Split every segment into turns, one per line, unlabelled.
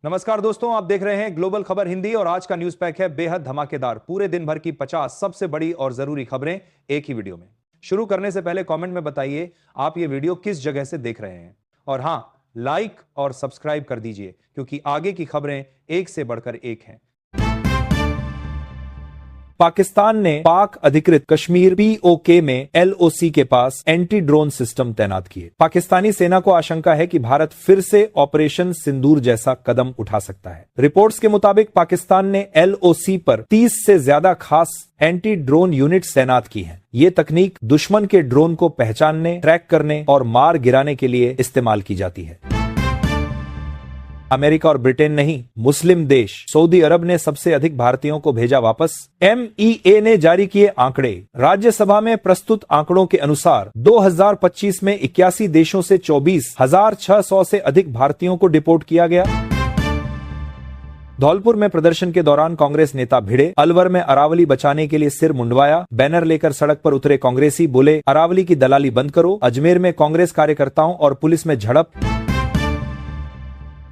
नमस्कार दोस्तों, आप देख रहे हैं ग्लोबल खबर हिंदी और आज का न्यूज पैक है बेहद धमाकेदार। पूरे दिन भर की 50 सबसे बड़ी और जरूरी खबरें एक ही वीडियो में। शुरू करने से पहले कमेंट में बताइए आप ये वीडियो किस जगह से देख रहे हैं, और हां, लाइक और सब्सक्राइब कर दीजिए क्योंकि आगे की खबरें एक से बढ़कर एक हैं। पाकिस्तान ने पाक अधिकृत कश्मीर POK में LOC के पास एंटी ड्रोन सिस्टम तैनात किए। पाकिस्तानी सेना को आशंका है कि भारत फिर से ऑपरेशन सिंदूर जैसा कदम उठा सकता है। रिपोर्ट्स के मुताबिक पाकिस्तान ने LOC पर 30 से ज्यादा खास एंटी ड्रोन यूनिट्स तैनात की हैं। ये तकनीक दुश्मन के ड्रोन को पहचानने, ट्रैक करने और मार गिराने के लिए इस्तेमाल की जाती है। अमेरिका और ब्रिटेन नहीं, मुस्लिम देश सऊदी अरब ने सबसे अधिक भारतीयों को भेजा वापस। MEA ने जारी किए आंकड़े। राज्यसभा में प्रस्तुत आंकड़ों के अनुसार 2025 में 81 देशों से 24,600 से अधिक भारतीयों को डिपोर्ट किया गया। धौलपुर में प्रदर्शन के दौरान कांग्रेस नेता भिड़े। अलवर में अरावली बचाने के लिए सिर मुंडवाया। बैनर लेकर सड़क पर उतरे कांग्रेसी, बोले अरावली की दलाली बंद करो। अजमेर में कांग्रेस कार्यकर्ताओं और पुलिस में झड़प।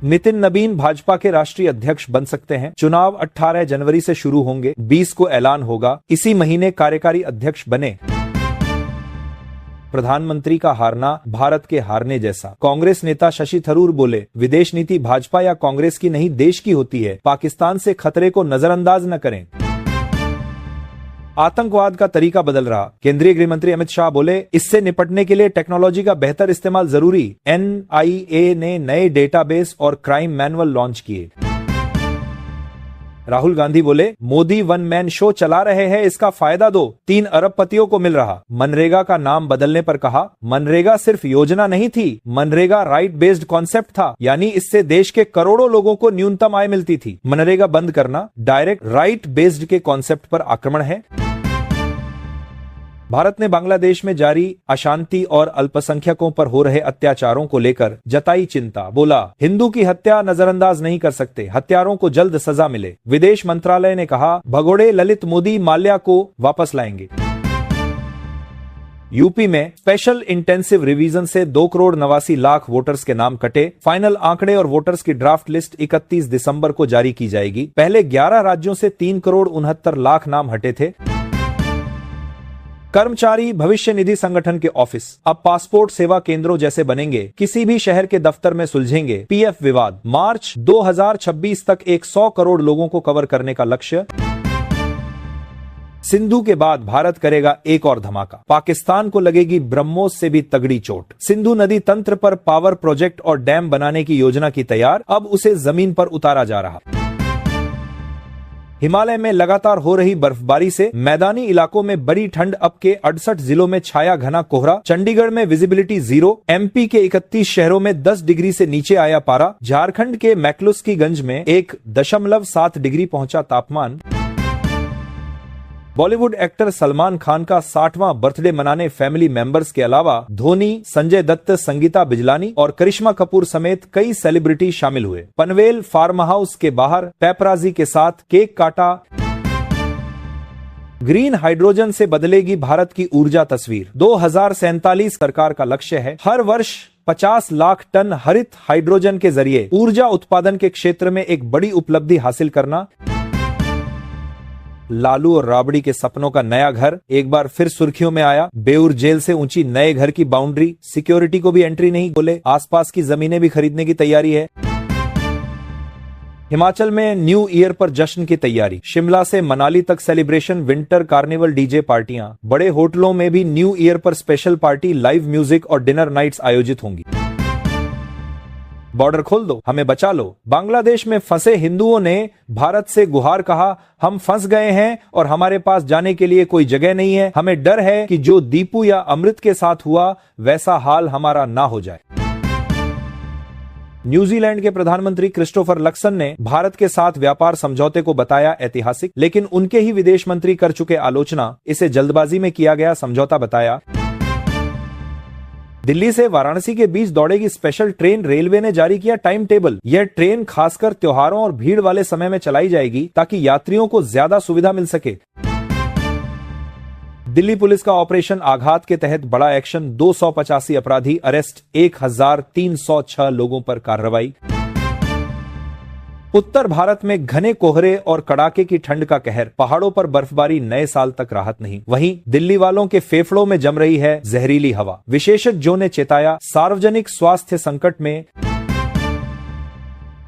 नितिन नबीन भाजपा के राष्ट्रीय अध्यक्ष बन सकते हैं। चुनाव 18 जनवरी से शुरू होंगे, 20 को ऐलान होगा। इसी महीने कार्यकारी अध्यक्ष बने। प्रधानमंत्री का हारना भारत के हारने जैसा। कांग्रेस नेता शशि थरूर बोले विदेश नीति भाजपा या कांग्रेस की नहीं, देश की होती है। पाकिस्तान से खतरे को नजरअंदाज न करें। आतंकवाद का तरीका बदल रहा। केंद्रीय गृह मंत्री अमित शाह बोले इससे निपटने के लिए टेक्नोलॉजी का बेहतर इस्तेमाल जरूरी। NIA ने नए डेटाबेस और क्राइम मैनुअल लॉन्च किए। राहुल गांधी बोले मोदी वन मैन शो चला रहे हैं, इसका फायदा दो। 3 अरबपतियों को मिल रहा। मनरेगा का नाम बदलने पर कहा मनरेगा सिर्फ योजना नहीं थी, मनरेगा राइट बेस्ड कॉन्सेप्ट था, यानी इससे देश के करोड़ों लोगों को न्यूनतम आय मिलती थी। मनरेगा बंद करना डायरेक्ट राइट बेस्ड के कॉन्सेप्ट पर आक्रमण है। भारत ने बांग्लादेश में जारी अशांति और अल्पसंख्यकों पर हो रहे अत्याचारों को लेकर जताई चिंता। बोला हिंदू की हत्या नजरअंदाज नहीं कर सकते, हत्यारों को जल्द सजा मिले। विदेश मंत्रालय ने कहा भगोड़े ललित मोदी माल्या को वापस लाएंगे। यूपी में स्पेशल इंटेंसिव रिवीजन से 2,89,00,000 वोटर्स के नाम कटे। फाइनल आंकड़े और वोटर्स की ड्राफ्ट लिस्ट 31 दिसंबर को जारी की जाएगी। पहले 11 राज्यों से 3,69,00,000 नाम हटे थे। कर्मचारी भविष्य निधि संगठन के ऑफिस अब पासपोर्ट सेवा केंद्रों जैसे बनेंगे। किसी भी शहर के दफ्तर में सुलझेंगे PF विवाद। मार्च 2026 तक 100 करोड़ लोगों को कवर करने का लक्ष्य। सिंधु के बाद भारत करेगा एक और धमाका। पाकिस्तान को लगेगी ब्रह्मोस से भी तगड़ी चोट। सिंधु नदी तंत्र पर पावर प्रोजेक्ट और डैम बनाने की योजना की तैयार, अब उसे जमीन पर उतारा जा रहा। हिमालय में लगातार हो रही बर्फबारी से मैदानी इलाकों में बड़ी ठंड। अब के 68 जिलों में छाया घना कोहरा। चंडीगढ़ में विजिबिलिटी 0। MP के 31 शहरों में 10 डिग्री से नीचे आया पारा। झारखंड के मैक्लुस्कीगंज में 1.7 डिग्री पहुंचा तापमान। बॉलीवुड एक्टर सलमान खान का 60वां बर्थडे मनाने फैमिली मेंबर्स के अलावा धोनी, संजय दत्त, संगीता बिजलानी और करिश्मा कपूर समेत कई सेलिब्रिटी शामिल हुए। पनवेल फार्म हाउस के बाहर पैपराजी के साथ केक काटा। ग्रीन हाइड्रोजन से बदलेगी भारत की ऊर्जा तस्वीर। 2047 सरकार का लक्ष्य है हर वर्ष 50 लाख टन हरित हाइड्रोजन के जरिए ऊर्जा उत्पादन के क्षेत्र में एक बड़ी उपलब्धि हासिल करना। लालू और राबड़ी के सपनों का नया घर एक बार फिर सुर्खियों में आया। बेउर जेल से ऊंची नए घर की बाउंड्री, सिक्योरिटी को भी एंट्री नहीं, बोले आसपास की जमीनें भी खरीदने की तैयारी है। हिमाचल में न्यू ईयर पर जश्न की तैयारी। शिमला से मनाली तक सेलिब्रेशन, विंटर कार्निवल, डीजे पार्टियां। बड़े होटलों में भी न्यू ईयर पर स्पेशल पार्टी, लाइव म्यूजिक और डिनर नाइट्स आयोजित होंगी। बॉर्डर खोल दो, हमें बचा लो। बांग्लादेश में फंसे हिंदुओं ने भारत से गुहार कहा हम फंस गए हैं और हमारे पास जाने के लिए कोई जगह नहीं है। हमें डर है कि जो दीपू या अमृत के साथ हुआ वैसा हाल हमारा ना हो जाए। न्यूजीलैंड के प्रधानमंत्री क्रिस्टोफर लक्सन ने भारत के साथ व्यापार समझौते को बताया ऐतिहासिक, लेकिन उनके ही विदेश मंत्री कर चुके आलोचना। इसे जल्दबाजी में किया गया समझौता बताया। दिल्ली से वाराणसी के बीच दौड़ेगी स्पेशल ट्रेन। रेलवे ने जारी किया टाइम टेबल। यह ट्रेन खासकर त्योहारों और भीड़ वाले समय में चलाई जाएगी ताकि यात्रियों को ज्यादा सुविधा मिल सके। दिल्ली पुलिस का ऑपरेशन आघात के तहत बड़ा एक्शन, 285 अपराधी अरेस्ट, 1306 लोगों पर कार्रवाई। उत्तर भारत में घने कोहरे और कड़ाके की ठंड का कहर, पहाड़ों पर बर्फबारी, नए साल तक राहत नहीं। वहीं दिल्ली वालों के फेफड़ों में जम रही है जहरीली हवा। विशेषज्ञों ने चेताया, सार्वजनिक स्वास्थ्य संकट में।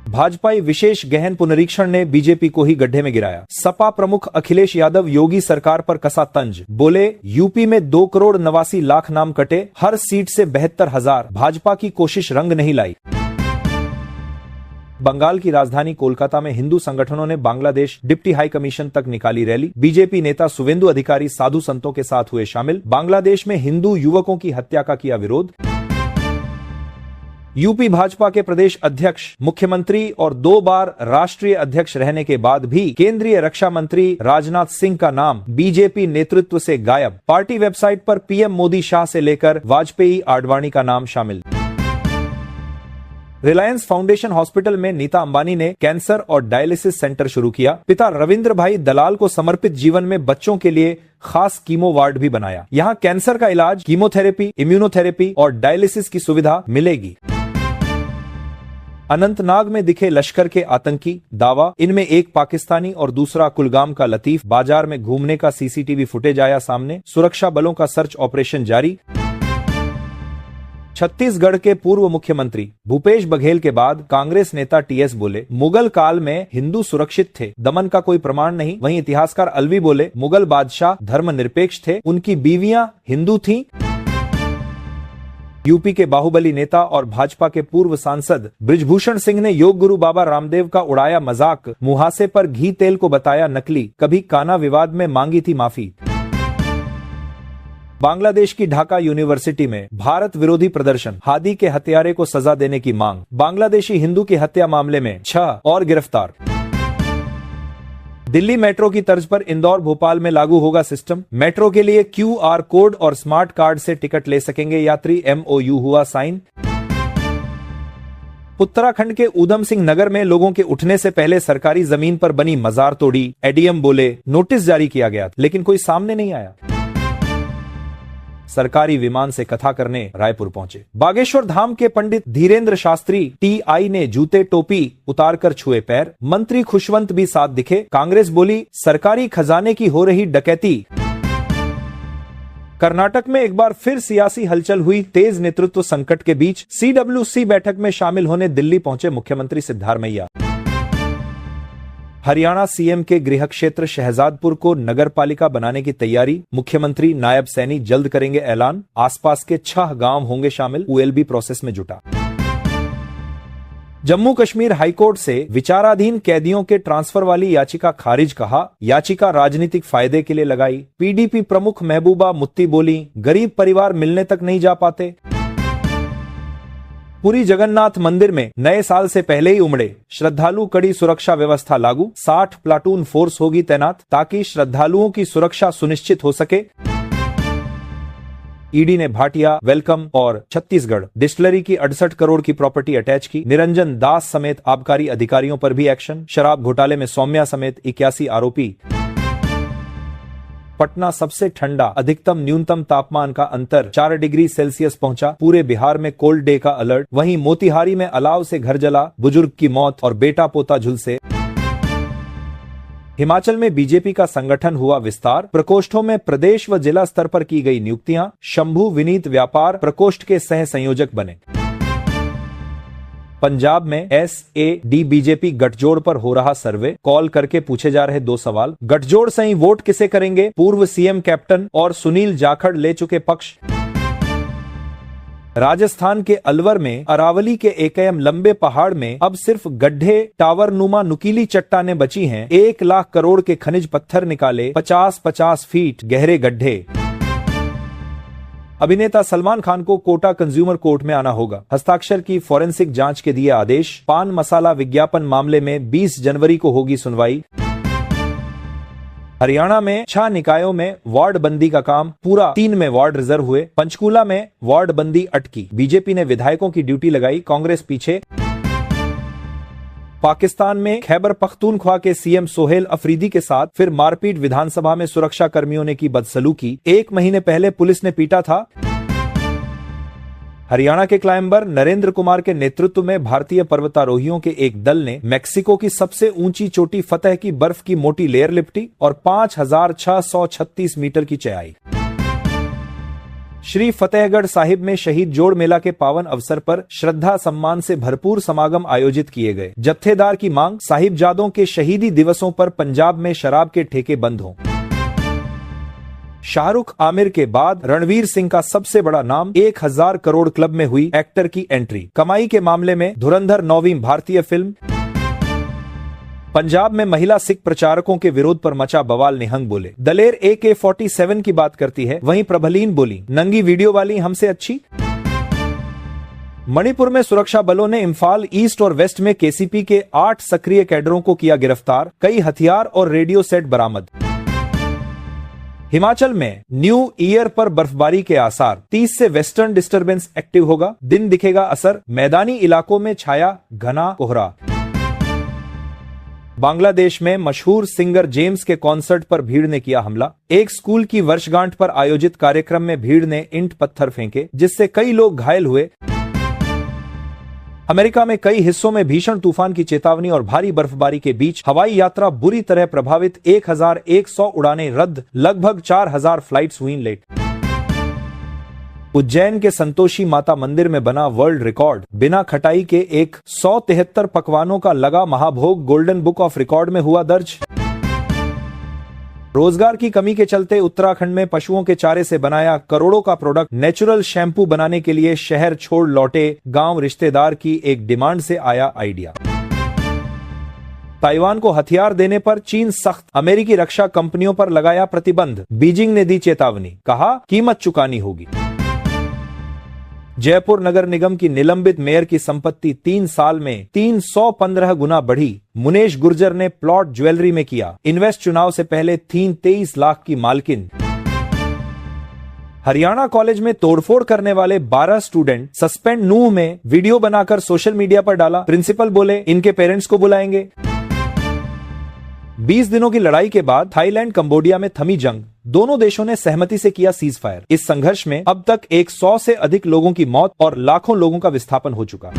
भाजपाई विशेष गहन पुनरीक्षण ने बीजेपी को ही गड्ढे में गिराया। सपा प्रमुख अखिलेश यादव योगी सरकार पर कसा तंज, बोले यूपी में 2,89,00,000 नाम कटे, हर सीट से 72,000, भाजपा की कोशिश रंग नहीं लाई। बंगाल की राजधानी कोलकाता में हिंदू संगठनों ने बांग्लादेश डिप्टी हाई कमीशन तक निकाली रैली। बीजेपी नेता शुवेंदु अधिकारी साधु संतों के साथ हुए शामिल। बांग्लादेश में हिंदू युवकों की हत्या का किया विरोध। यूपी भाजपा के प्रदेश अध्यक्ष, मुख्यमंत्री और 2 बार राष्ट्रीय अध्यक्ष रहने के बाद भी केंद्रीय रक्षा मंत्री राजनाथ सिंह का नाम बीजेपी नेतृत्व से गायब। पार्टी वेबसाइट पर पीएम मोदी, शाह से लेकर वाजपेयी, आडवाणी का नाम शामिल। रिलायंस फाउंडेशन हॉस्पिटल में नीता अंबानी ने कैंसर और डायलिसिस सेंटर शुरू किया। पिता रविंद्र भाई दलाल को समर्पित जीवन में बच्चों के लिए खास कीमो वार्ड भी बनाया। यहां कैंसर का इलाज, कीमोथेरेपी, इम्यूनोथेरेपी और डायलिसिस की सुविधा मिलेगी। अनंतनाग में दिखे लश्कर के आतंकी, दावा इनमें एक पाकिस्तानी और दूसरा कुलगाम का लतीफ। बाजार में घूमने का सीसीटीवी फुटेज आया सामने। सुरक्षा बलों का सर्च ऑपरेशन जारी। छत्तीसगढ़ के पूर्व मुख्यमंत्री भूपेश बघेल के बाद कांग्रेस नेता टीएस बोले, मुगल काल में हिंदू सुरक्षित थे, दमन का कोई प्रमाण नहीं। वहीं इतिहासकार अलवी बोले, मुगल बादशाह धर्मनिरपेक्ष थे, उनकी बीवियां हिंदू थीं। यूपी के बाहुबली नेता और भाजपा के पूर्व सांसद बृजभूषण सिंह ने योग गुरु बाबा रामदेव का उड़ाया मजाक। मुहासे पर घी तेल को बताया नकली, कभी काना विवाद में मांगी थी माफी। बांग्लादेश की ढाका यूनिवर्सिटी में भारत विरोधी प्रदर्शन, हादी के हत्यारे को सजा देने की मांग। बांग्लादेशी हिंदू की हत्या मामले में 6 और गिरफ्तार। दिल्ली मेट्रो की तर्ज पर इंदौर भोपाल में लागू होगा सिस्टम। मेट्रो के लिए QR कोड और स्मार्ट कार्ड से टिकट ले सकेंगे यात्री। MOU हुआ साइन। उत्तराखंड के ऊधम सिंह नगर में लोगों के उठने से पहले सरकारी जमीन पर बनी मजार तोड़ी। एडीएम बोले नोटिस जारी किया गया, लेकिन कोई सामने नहीं आया। सरकारी विमान से कथा करने रायपुर पहुंचे। बागेश्वर धाम के पंडित धीरेन्द्र शास्त्री TI ने जूते टोपी उतारकर छुए पैर। मंत्री खुशवंत भी साथ दिखे। कांग्रेस बोली, सरकारी खजाने की हो रही डकैती। कर्नाटक में एक बार फिर सियासी हलचल हुई। तेज नेतृत्व संकट के बीच CWC बैठक में शामिल होने दिल्ली पहुंचे मुख्यमंत्री सिद्धारमैया। हरियाणा सीएम के गृह क्षेत्र शहजादपुर को नगर पालिका बनाने की तैयारी। मुख्यमंत्री नायब सैनी जल्द करेंगे ऐलान। आसपास के 6 गांव होंगे शामिल। OLB प्रोसेस में जुटा। जम्मू कश्मीर हाईकोर्ट से विचाराधीन कैदियों के ट्रांसफर वाली याचिका खारिज। कहा, याचिका राजनीतिक फायदे के लिए लगाई। PDP प्रमुख महबूबा मुफ्ती बोली, गरीब परिवार मिलने तक नहीं जा पाते। पुरी जगन्नाथ मंदिर में नए साल से पहले ही उमड़े श्रद्धालु, कड़ी सुरक्षा व्यवस्था लागू। 60 प्लाटून फोर्स होगी तैनात ताकि श्रद्धालुओं की सुरक्षा सुनिश्चित हो सके। ईडी ने भाटिया, वेलकम और छत्तीसगढ़ डिस्टिलरी की 68 करोड़ की प्रॉपर्टी अटैच की। निरंजन दास समेत आबकारी अधिकारियों पर भी एक्शन। शराब घोटाले में सौम्या समेत 81 आरोपी। पटना सबसे ठंडा, अधिकतम न्यूनतम तापमान का अंतर 4 डिग्री सेल्सियस पहुंचा। पूरे बिहार में कोल्ड डे का अलर्ट। वहीं मोतिहारी में अलाव से घर जला, बुजुर्ग की मौत और बेटा पोता झुलसे। हिमाचल में बीजेपी का संगठन हुआ विस्तार। प्रकोष्ठों में प्रदेश व जिला स्तर पर की गई नियुक्तियां। शंभू विनीत व्यापार प्रकोष्ठ के सह संयोजक बने। पंजाब में SAD बीजेपी गठजोड़ पर हो रहा सर्वे। कॉल करके पूछे जा रहे 2 सवाल। गठजोड़ से ही वोट किसे करेंगे? पूर्व सीएम कैप्टन और सुनील जाखड़ ले चुके पक्ष। राजस्थान के अलवर में अरावली के एकयम लंबे पहाड़ में अब सिर्फ गड्ढे, टावर नुमा नुकीली चट्टानें बची हैं। 1 लाख करोड़ के खनिज पत्थर निकाले, 50-50 फीट गहरे गड्ढे। अभिनेता सलमान खान को कोटा कंज्यूमर कोर्ट में आना होगा। हस्ताक्षर की फॉरेंसिक जांच के दिए आदेश। पान मसाला विज्ञापन मामले में 20 जनवरी को होगी सुनवाई। हरियाणा में 6 निकायों में वार्ड बंदी का काम पूरा, 3 में वार्ड रिजर्व हुए। पंचकूला में वार्ड बंदी अटकी। बीजेपी ने विधायकों की ड्यूटी लगाई, कांग्रेस पीछे। पाकिस्तान में खैबर पख्तूनख्वा के सीएम सोहेल अफरीदी के साथ फिर मारपीट। विधानसभा में सुरक्षा कर्मियों ने की बदसलूकी। 1 महीने पहले पुलिस ने पीटा था। हरियाणा के क्लाइंबर नरेंद्र कुमार के नेतृत्व में भारतीय पर्वतारोहियों के एक दल ने मेक्सिको की सबसे ऊंची चोटी फतह की बर्फ की मोटी लेयर लिपटी और 5,636 मीटर की चढ़ाई। श्री फतेहगढ़ साहिब में शहीद जोड़ मेला के पावन अवसर पर श्रद्धा सम्मान से भरपूर समागम आयोजित किए गए। जत्थेदार की मांग, साहिबजादों के शहीदी दिवसों पर पंजाब में शराब के ठेके बंद हों। शाहरुख आमिर के बाद रणवीर सिंह का सबसे बड़ा नाम 1,000 करोड़ क्लब में हुई एक्टर की एंट्री। कमाई के मामले में धुरंधर 9वीं भारतीय फिल्म। पंजाब में महिला सिख प्रचारकों के विरोध पर मचा बवाल, निहंग बोले। दलेर AK-47 की बात करती है, वहीं प्रभलीन बोली, नंगी वीडियो वाली हमसे अच्छी। मणिपुर में सुरक्षा बलों ने इम्फाल ईस्ट और वेस्ट में KCP के 8 सक्रिय कैडरों को किया गिरफ्तार, कई हथियार और रेडियो सेट बरामद। हिमाचल में न्यू ईयर पर बर्फबारी के आसार, 30 से वेस्टर्न डिस्टर्बेंस एक्टिव होगा, दिन दिखेगा असर, मैदानी इलाकों में छाया घना कोहरा। बांग्लादेश में मशहूर सिंगर जेम्स के कॉन्सर्ट पर भीड़ ने किया हमला। एक स्कूल की वर्षगांठ पर आयोजित कार्यक्रम में भीड़ ने ईंट पत्थर फेंके, जिससे कई लोग घायल हुए। अमेरिका में कई हिस्सों में भीषण तूफान की चेतावनी और भारी बर्फबारी के बीच हवाई यात्रा बुरी तरह प्रभावित, 1,100 उड़ानें रद्द, लगभग 4,000 फ्लाइट्स हुई लेट। उज्जैन के संतोषी माता मंदिर में बना वर्ल्ड रिकॉर्ड, बिना खटाई के 173 पकवानों का लगा महाभोग, गोल्डन बुक ऑफ रिकॉर्ड में हुआ दर्ज। रोजगार की कमी के चलते उत्तराखंड में पशुओं के चारे से बनाया करोड़ों का प्रोडक्ट नेचुरल शैम्पू बनाने के लिए शहर छोड़ लौटे गांव रिश्तेदार की एक डिमांड से आया आइडिया। ताइवान को हथियार देने पर चीन सख्त, अमेरिकी रक्षा कंपनियों पर लगाया प्रतिबंध, बीजिंग ने दी चेतावनी, कहा कीमत चुकानी होगी। जयपुर नगर निगम की निलंबित मेयर की संपत्ति 3 साल में 315 गुना बढ़ी। मुनेश गुर्जर ने प्लॉट ज्वेलरी में किया इन्वेस्ट, चुनाव से पहले थी 23 लाख की मालकिन। हरियाणा कॉलेज में तोड़फोड़ करने वाले 12 स्टूडेंट सस्पेंड, नूह में वीडियो बनाकर सोशल मीडिया पर डाला, प्रिंसिपल बोले इनके पेरेंट्स को बुलाएंगे। 20 दिनों की लड़ाई के बाद थाईलैंड कंबोडिया में थमी जंग, दोनों देशों ने सहमति से किया सीज फायर। इस संघर्ष में अब तक 100 से अधिक लोगों की मौत और लाखों लोगों का विस्थापन हो चुका।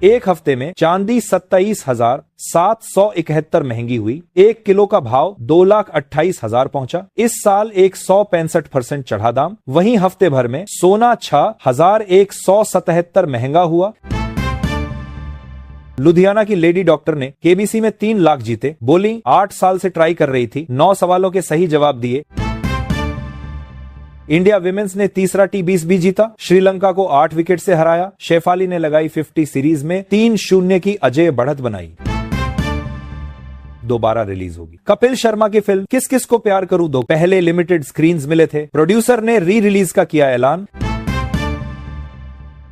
एक हफ्ते में चांदी 27,771 महंगी हुई, 1 किलो का भाव 2,28,000 पहुंचा। इस साल 165% चढ़ा दाम। वहीं हफ्ते भर में सोना 6,177 महंगा हुआ। लुधियाना की लेडी डॉक्टर ने KBC में 3 लाख जीते, बोली 8 साल से ट्राई कर रही थी, 9 सवालों के सही जवाब दिए। इंडिया विमेंस ने तीसरा T20 भी जीता, श्रीलंका को 8 विकेट से हराया। शेफाली ने लगाई 50 सीरीज में 3-0 की अजय बढ़त बनाई। दोबारा रिलीज होगी। कपिल शर्मा की फिल्म किस किस को प्यार करूं 2 पहले लिमिटेड स्क्रीन्स मिले थे, प्रोड्यूसर ने री रिलीज का किया ऐलान।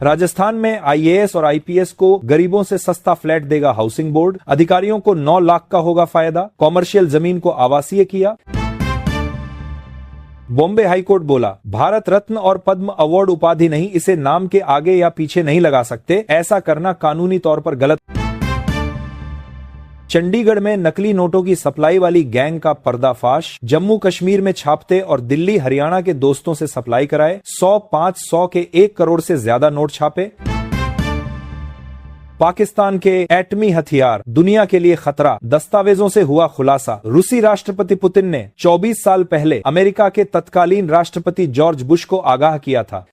राजस्थान में IAS और IPS को गरीबों से सस्ता फ्लैट देगा हाउसिंग बोर्ड, अधिकारियों को 9 लाख का होगा फायदा। कॉमर्शियल जमीन को आवासीय किया। बॉम्बे हाईकोर्ट बोला भारत रत्न और पद्म अवार्ड उपाधि नहीं, इसे नाम के आगे या पीछे नहीं लगा सकते, ऐसा करना कानूनी तौर पर गलत। चंडीगढ़ में नकली नोटों की सप्लाई वाली गैंग का पर्दाफाश, जम्मू कश्मीर में छापते और दिल्ली हरियाणा के दोस्तों से सप्लाई कराए, 100-500 के 1 करोड़ से ज्यादा नोट छापे। पाकिस्तान के एटमी हथियार दुनिया के लिए खतरा, दस्तावेजों से हुआ खुलासा। रूसी राष्ट्रपति पुतिन ने 24 साल पहले अमेरिका के तत्कालीन राष्ट्रपति जॉर्ज बुश को आगाह किया था